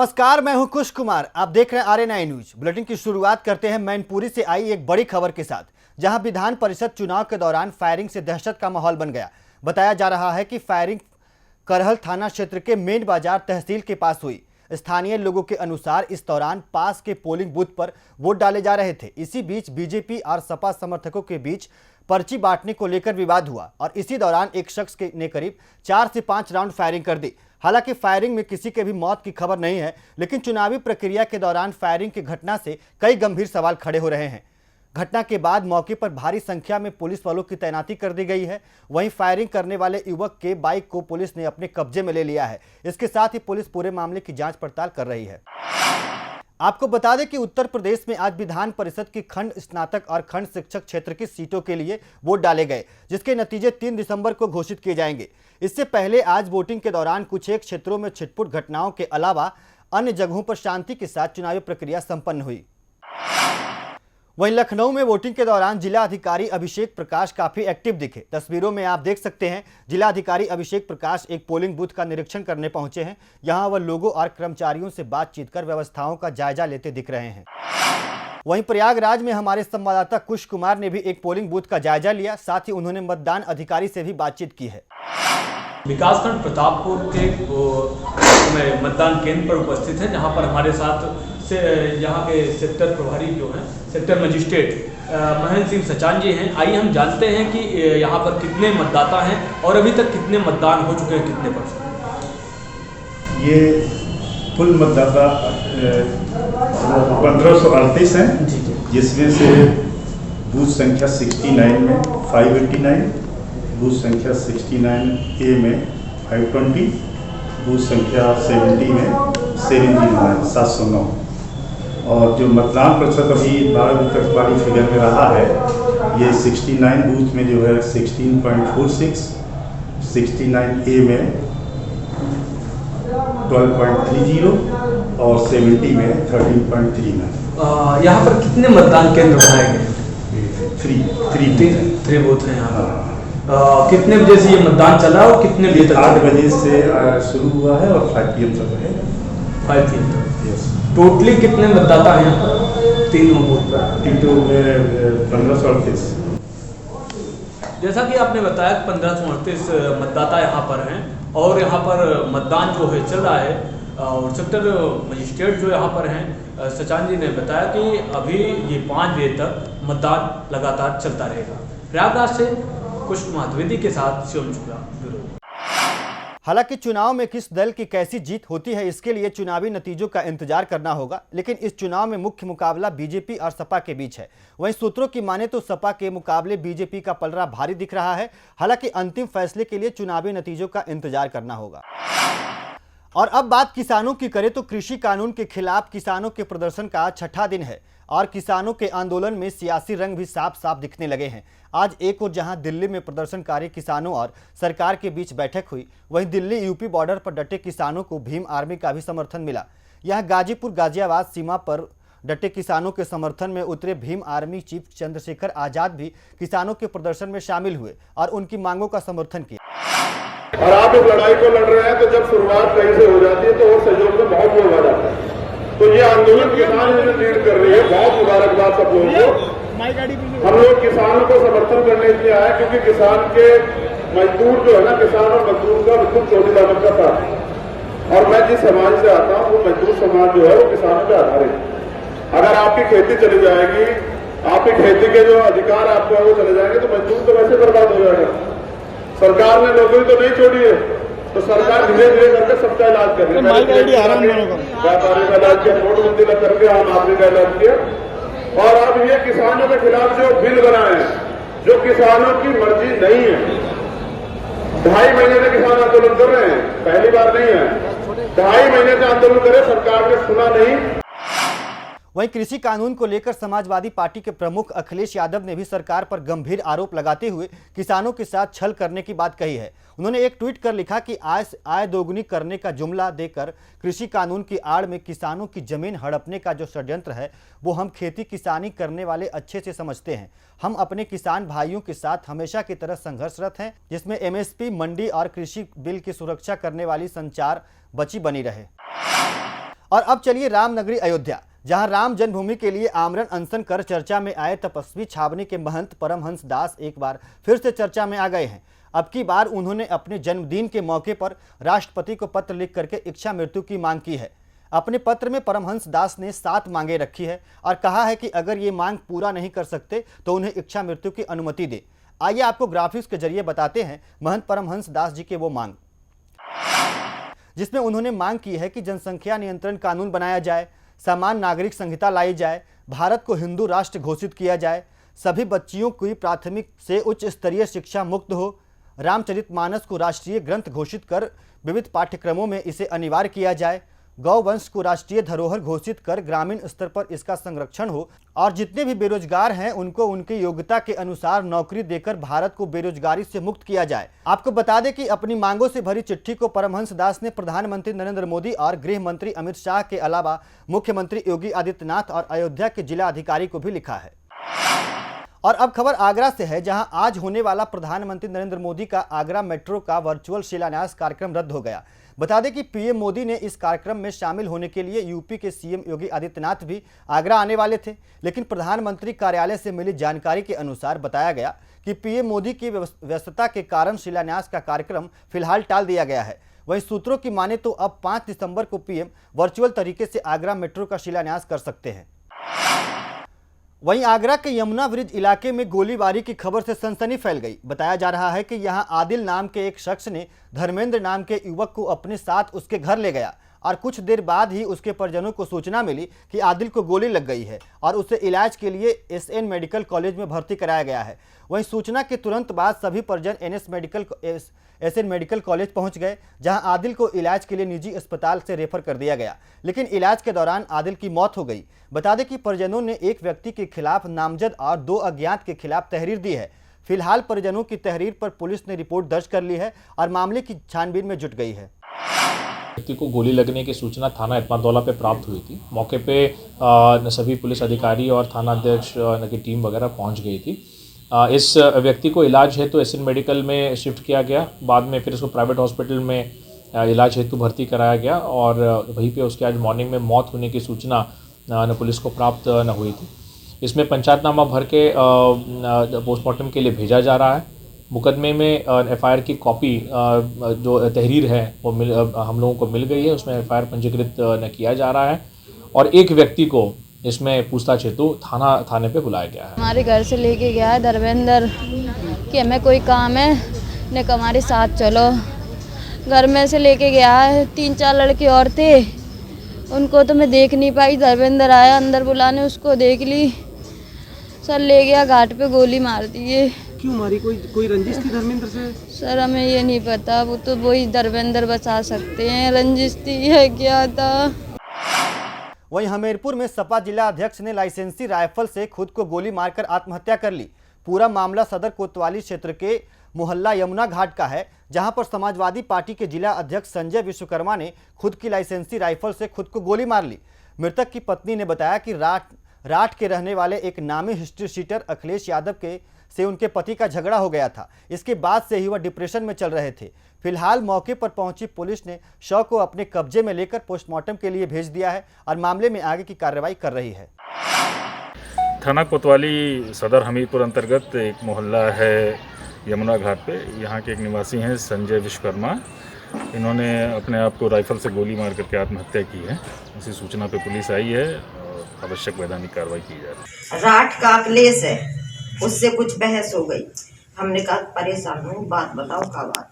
नमस्कार, मैं हूं कुश कुमार। आप देख रहे हैं RNI न्यूज। बुलेटिन की शुरुआत करते हैं मैनपुरी से आई एक बड़ी खबर के साथ, जहां विधान परिषद चुनाव के दौरान फायरिंग से दहशत का माहौल बन गया। बताया जा रहा है कि फायरिंग करहल थाना क्षेत्र के मेन बाजार तहसील के पास हुई। स्थानीय लोगों के अनुसार इस दौरान पास के पोलिंग बूथ पर वोट डाले जा रहे थे। इसी बीच बीजेपी और सपा समर्थकों के बीच पर्ची बांटने को लेकर विवाद हुआ और इसी दौरान एक शख्स ने करीब 4 से 5 राउंड फायरिंग कर दी। हालांकि फायरिंग में किसी के भी मौत की खबर नहीं है, लेकिन चुनावी प्रक्रिया के दौरान फायरिंग की घटना से कई गंभीर सवाल खड़े हो रहे हैं। घटना के बाद मौके पर भारी संख्या में पुलिस वालों की तैनाती कर दी गई है। वहीं फायरिंग करने वाले युवक के बाइक को पुलिस ने अपने कब्जे में ले लिया है। इसके साथ ही पुलिस पूरे मामले की जांच पड़ताल कर रही है। आपको बता दें कि उत्तर प्रदेश में आज विधान परिषद की खंड स्नातक और खंड शिक्षक क्षेत्र की सीटों के लिए वोट डाले गए, जिसके नतीजे 3 दिसंबर को घोषित किए जाएंगे। इससे पहले आज वोटिंग के दौरान कुछ एक क्षेत्रों में छिटपुट घटनाओं के अलावा अन्य जगहों पर शांति के साथ चुनावी प्रक्रिया संपन्न हुई। वहीं लखनऊ में वोटिंग के दौरान जिला अधिकारी अभिषेक प्रकाश काफी एक्टिव दिखे। तस्वीरों में आप देख सकते हैं, जिला अधिकारी अभिषेक प्रकाश एक पोलिंग बूथ का निरीक्षण करने पहुंचे हैं। यहां वह लोगों और कर्मचारियों से बातचीत कर व्यवस्थाओं का जायजा लेते दिख रहे हैं। वहीं प्रयागराज में हमारे संवाददाता कुश कुमार ने भी एक पोलिंग बूथ का जायजा लिया। साथ ही उन्होंने मतदान अधिकारी से भी बातचीत की है। विकासखंड प्रतापपुर के मतदान केंद्र पर उपस्थित है, जहां पर हमारे साथ से यहाँ के सेक्टर प्रभारी जो हैं, सेक्टर मजिस्ट्रेट महेंद्र सिंह सचान जी हैं। आइए हम जानते हैं कि यहाँ पर कितने मतदाता हैं और अभी तक कितने मतदान हो चुके हैं, कितने %। ये कुल मतदाता 1538 हैं, जिसमें से बूथ संख्या 69 में 589, बूथ संख्या 69A में 520, बूथ संख्या 70 में 709 और जो मतदान प्रतिशत अभी 12 बजे तक वाली फिगर में रहा है, ये 69 बूथ में जो है 16.46, 69A में 12.30 और 70 में 13.39। यहाँ पर कितने मतदान केंद्र बनाए गए? 3 बूथ हैं यहाँ। कितने बजे से ये मतदान चल रहा है और कितने बजे तक? 8 बजे से शुरू हुआ है और 5 PM तक है। 5 PM तक। टोटली कितने मतदाता हैं यहाँ पर तीनों बूथ पर? 1538। जैसा कि आपने बताया 1538 मतदाता यहाँ पर हैं और यहाँ पर मतदान जो है चल रहा है। और सेक्टर मजिस्ट्रेट जो यहाँ पर हैं सचान जी ने बताया कि अभी ये 5 बजे तक मतदान लगातार चलता रहेगा। प्रयागराज से कुश कुमार द्विवेदी के साथ शिवम शुक्ला। हालांकि चुनाव में किस दल की कैसी जीत होती है, इसके लिए चुनावी नतीजों का इंतजार करना होगा। लेकिन इस चुनाव में मुख्य मुकाबला बीजेपी और सपा के बीच है। वहीं सूत्रों की माने तो सपा के मुकाबले बीजेपी का पलड़ा भारी दिख रहा है। हालांकि अंतिम फैसले के लिए चुनावी नतीजों का इंतजार करना होगा। और अब बात किसानों की करें तो कृषि कानून के खिलाफ किसानों के प्रदर्शन का 6ठा दिन है और किसानों के आंदोलन में सियासी रंग भी साफ साफ दिखने लगे हैं। आज एक और जहां दिल्ली में प्रदर्शनकारी किसानों और सरकार के बीच बैठक हुई, वहीं दिल्ली यूपी बॉर्डर पर डटे किसानों को भीम आर्मी का भी समर्थन मिला। यहां गाजीपुर गाजियाबाद सीमा पर डटे किसानों के समर्थन में उतरे भीम आर्मी चीफ चंद्रशेखर आजाद भी किसानों के प्रदर्शन में शामिल हुए और उनकी मांगों का समर्थन किया। और आप इस लड़ाई को लड़ रहे हैं तो जब शुरुआत कहीं से हो जाती है तो और सहयोग में बहुत लोग आ जाते हैं। तो ये आंदोलन किसान लीड कर रही है। बहुत मुबारकबाद सब लोगों को। हम लोग किसानों को समर्थन करने के लिए आए, क्योंकि किसान के मजदूर जो है ना, किसान और मजदूर का बिल्कुल चौड़ी दामन का साथ है। और मैं जिस समाज से आता हूँ वो मजदूर समाज जो है वो किसानों पे आधारित है। अगर आपकी खेती चली जाएगी, आपकी खेती के जो अधिकार आपको है वो चले जाएंगे, तो मजदूर तो वैसे बर्बाद हो जाएगा। सरकार ने नौकरी तो नहीं छोड़ी है, तो सरकार धीरे धीरे करके सबका इलाज कर रही है। व्यापारी का इलाज किया, नोटबंदी करके आम आदमी का इलाज किया। और अब ये किसानों के खिलाफ जो बिल बनाए हैं, जो किसानों की मर्जी नहीं है। 2.5 महीने से किसान आंदोलन कर रहे हैं, पहली बार नहीं है। 2.5 महीने से आंदोलन करे, सरकार ने सुना नहीं। वहीं कृषि कानून को लेकर समाजवादी पार्टी के प्रमुख अखिलेश यादव ने भी सरकार पर गंभीर आरोप लगाते हुए किसानों के साथ छल करने की बात कही है। उन्होंने एक ट्वीट कर लिखा कि आय दोगुनी करने का जुमला देकर कृषि कानून की आड़ में किसानों की जमीन हड़पने का जो षड्यंत्र है, वो हम खेती किसानी करने वाले अच्छे से समझते हैं। हम अपने किसान भाइयों के साथ हमेशा की तरह संघर्षरत हैं, जिसमें MSP, मंडी और कृषि बिल की सुरक्षा करने वाली संचार बची बनी रहे। और अब चलिए रामनगरी अयोध्या, जहां राम जन्मभूमि के लिए आमरण अनशन कर चर्चा में आए तपस्वी छावनी के महंत परमहंस दास एक बार फिर से चर्चा में आ गए हैं। अब की बार उन्होंने अपने जन्मदिन के मौके पर राष्ट्रपति को पत्र लिख करके इच्छा मृत्यु की मांग की है। अपने पत्र में परमहंस दास ने 7 मांगे रखी है और कहा है कि अगर ये मांग पूरा नहीं कर सकते तो उन्हें इच्छा मृत्यु की अनुमति दे। आइए आपको ग्राफिक्स के जरिए बताते हैं महंत परमहंस दास जी के वो मांग, जिसमें उन्होंने मांग की है कि जनसंख्या नियंत्रण कानून बनाया जाए, समान नागरिक संहिता लाई जाए, भारत को हिंदू राष्ट्र घोषित किया जाए, सभी बच्चियों की प्राथमिक से उच्च स्तरीय शिक्षा मुक्त हो, रामचरितमानस को राष्ट्रीय ग्रंथ घोषित कर विविध पाठ्यक्रमों में इसे अनिवार्य किया जाए, गौवंश को राष्ट्रीय धरोहर घोषित कर ग्रामीण स्तर पर इसका संरक्षण हो और जितने भी बेरोजगार हैं उनको उनकी योग्यता के अनुसार नौकरी देकर भारत को बेरोजगारी से मुक्त किया जाए। आपको बता दें कि अपनी मांगों से भरी चिट्ठी को परमहंस दास ने प्रधानमंत्री नरेंद्र मोदी और गृह मंत्री अमित शाह के अलावा मुख्यमंत्री योगी आदित्यनाथ और अयोध्या के जिला अधिकारी को भी लिखा है। और अब खबर आगरा से है, जहां आज होने वाला प्रधानमंत्री नरेंद्र मोदी का आगरा मेट्रो का वर्चुअल शिलान्यास कार्यक्रम रद्द हो गया। बता दें कि पीएम मोदी ने इस कार्यक्रम में शामिल होने के लिए यूपी के सीएम योगी आदित्यनाथ भी आगरा आने वाले थे, लेकिन प्रधानमंत्री कार्यालय से मिली जानकारी के अनुसार बताया गया कि पीएम मोदी की व्यस्तता के कारण शिलान्यास का कार्यक्रम फिलहाल टाल दिया गया है। वहीं सूत्रों की माने तो अब 5 दिसंबर को पीएम वर्चुअल तरीके से आगरा मेट्रो का शिलान्यास कर सकते हैं। वहीं आगरा के यमुना ब्रिज इलाके में गोलीबारी की खबर से सनसनी फैल गई। बताया जा रहा है कि यहां आदिल नाम के एक शख्स ने धर्मेंद्र नाम के युवक को अपने साथ उसके घर ले गया और कुछ देर बाद ही उसके परिजनों को सूचना मिली कि आदिल को गोली लग गई है और उसे इलाज के लिए एसएन मेडिकल कॉलेज में भर्ती कराया गया है। वहीं सूचना के तुरंत बाद सभी परिजन एसएन मेडिकल कॉलेज पहुंच गए, जहां आदिल को इलाज के लिए निजी अस्पताल से रेफर कर दिया गया, लेकिन इलाज के दौरान आदिल की मौत हो गई। बता दें कि परिजनों ने एक व्यक्ति के खिलाफ नामजद और 2 अज्ञात के खिलाफ तहरीर दी है। फिलहाल परिजनों की तहरीर पर पुलिस ने रिपोर्ट दर्ज कर ली है और मामले की छानबीन में जुट गई है। व्यक्ति को गोली लगने की सूचना थाना इत्मादौला पे प्राप्त हुई थी। मौके पे सभी पुलिस अधिकारी और थाना अध्यक्ष की टीम वगैरह पहुंच गई थी। इस व्यक्ति को इलाज हेतु एसएन मेडिकल में शिफ्ट किया गया, बाद में फिर इसको प्राइवेट हॉस्पिटल में इलाज हेतु भर्ती कराया गया और वहीं पे उसके आज मॉर्निंग में मौत होने की सूचना पुलिस को प्राप्त हुई थी। इसमें पंचायतनामा भर के पोस्टमार्टम के लिए भेजा जा रहा है। मुकदमे में एफआईआर की कॉपी जो तहरीर है वो हम लोगों को मिल गई है, उसमें एफआईआर पंजीकृत किया जा रहा है और एक व्यक्ति को इसमें पूछताछ हेतु थाने पे बुलाया गया है। हमारे घर से लेके गया है धर्मेंद्र कि हमें कोई काम है, ने कहा हमारे साथ चलो। घर में से लेके गया है, 3-4 लड़के और थे, उनको तो मैं देख नहीं पाई। धर्मेंद्र आया अंदर बुलाने, उसको देख ली, सर ले गया घाट पे गोली मार दी है। क्यों मारी? कोई रंजिश थी धर्मेंद्र से? सर हमें ये नहीं पता, वो तो वही धर्मेंद्र बता सकते हैं, रंजिश थी है क्या था। वहीं हमीरपुर में सपा जिला अध्यक्ष ने लाइसेंसी राइफल से खुद को गोली मारकर आत्महत्या कर ली। पूरा मामला सदर कोतवाली क्षेत्र के मोहल्ला यमुना घाट का है, जहां पर समाजवादी पार्टी के जिला अध्यक्ष संजय विश्वकर्मा ने खुद की लाइसेंसी राइफल से खुद को गोली मार ली। मृतक की पत्नी ने बताया कि राठ के रहने वाले एक नामी हिस्ट्री शीटर अखिलेश यादव से उनके पति का झगड़ा हो गया था। इसके बाद से ही वह डिप्रेशन में चल रहे थे। फिलहाल मौके पर पहुंची पुलिस ने शव को अपने कब्जे में लेकर पोस्टमार्टम के लिए भेज दिया है और मामले में आगे की कार्रवाई कर रही है। थाना कोतवाली सदर हमीरपुर अंतर्गत एक मोहल्ला है यमुना घाट पे, यहाँ के एक निवासी हैं संजय विश्वकर्मा। इन्होंने अपने आप को राइफल से गोली मार करके आत्महत्या की है। इसी सूचना पे पुलिस आई है और आवश्यक वैधानिक कार्रवाई की जा रही है। राठ का अखिलेश है, उससे कुछ बहस हो गई। हमने कहा परेशान हूँ, बात बताओ क्या बात।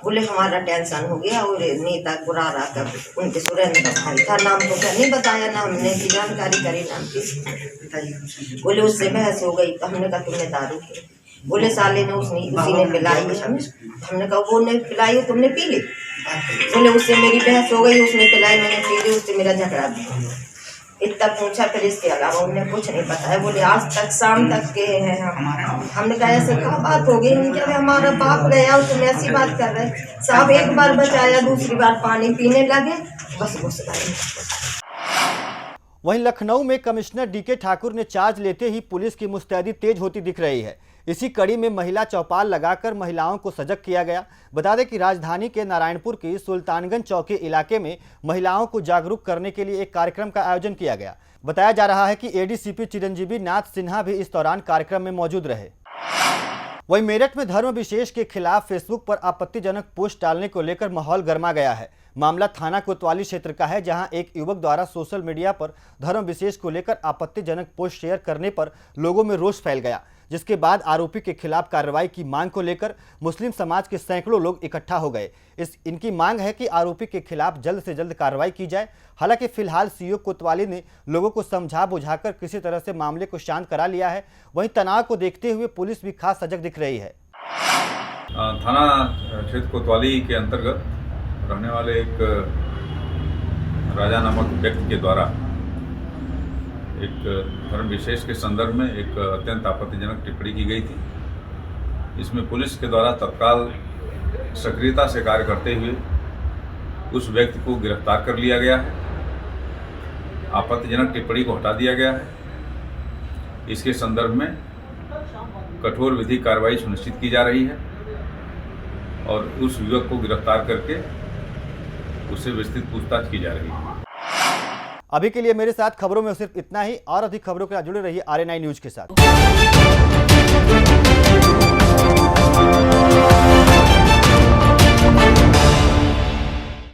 बोले हमारा टेंशन हो गया और नेता बुरा रहा कर उनके सुरेंद्र भाई था, नाम तो क्या नहीं बताया ना, हमने की जानकारी करी नाम की। बोले उससे बहस हो गई तो हमने कहा तुमने दारू पी? बोले साले ने उसी ने पिलाई है। हमने कहा वो नहीं पिलाई, तुमने पी ली? बोले उससे मेरी बहस हो गई, उसने पिलाई, मैंने पी ली, उससे मेरा झगड़ा भी। इतना पूछा, फिर इसके अलावा उन्हें कुछ नहीं पता है। बोले आज तक शाम तक के हैं हम। हमने कहा ऐसे क्या बात हो गई? क्या हमारा बाप गया और तुम ऐसी बात कर रहे? साहब एक बार बचाया, दूसरी बार पानी पीने लगे, बस घुस गए। वहीं लखनऊ में कमिश्नर डीके ठाकुर ने चार्ज लेते ही पुलिस की मुस्तैदी तेज होती दिख रही है। इसी कड़ी में महिला चौपाल लगाकर महिलाओं को सजग किया गया। बता दें कि राजधानी के नारायणपुर की सुल्तानगंज चौकी इलाके में महिलाओं को जागरूक करने के लिए एक कार्यक्रम का आयोजन किया गया। बताया जा रहा है कि एडीसीपी चिरंजीवी नाथ सिन्हा भी इस दौरान कार्यक्रम में मौजूद रहे। वहीं मेरठ में धर्म विशेष के खिलाफ फेसबुक पर आपत्तिजनक पोस्ट डालने को लेकर माहौल गर्मा गया है। मामला थाना कोतवाली क्षेत्र का है, जहां एक युवक द्वारा सोशल मीडिया पर धर्म विशेष को लेकर आपत्तिजनक पोस्ट शेयर करने पर लोगों में रोष फैल गया, जिसके बाद आरोपी के खिलाफ कार्रवाई की मांग को लेकर मुस्लिम समाज के सैकड़ों लोग इकट्ठा हो गए। इनकी मांग है कि आरोपी के खिलाफ जल्द से जल्द कार्रवाई की जाए। हालांकि फिलहाल सीओ कोतवाली ने लोगों को समझा बुझाकर किसी तरह से मामले को शांत करा लिया है। वहीं तनाव को देखते हुए पुलिस भी खास सजग दिख रही है। थाना क्षेत्र कोतवाली के अंतर्गत रहने वाले एक राजा नामक व्यक्ति के द्वारा एक धर्म विशेष के संदर्भ में एक अत्यंत आपत्तिजनक टिप्पणी की गई थी। इसमें पुलिस के द्वारा तत्काल सक्रियता से कार्य करते हुए उस व्यक्ति को गिरफ्तार कर लिया गया है। आपत्तिजनक टिप्पणी को हटा दिया गया है। इसके संदर्भ में कठोर विधिक कार्रवाई सुनिश्चित की जा रही है और उस युवक को गिरफ्तार करके उससे विस्तृत पूछताछ की जा रही है। अभी के लिए मेरे साथ खबरों में सिर्फ इतना ही। और अधिक खबरों के साथ जुड़े रहिए RNI न्यूज के साथ।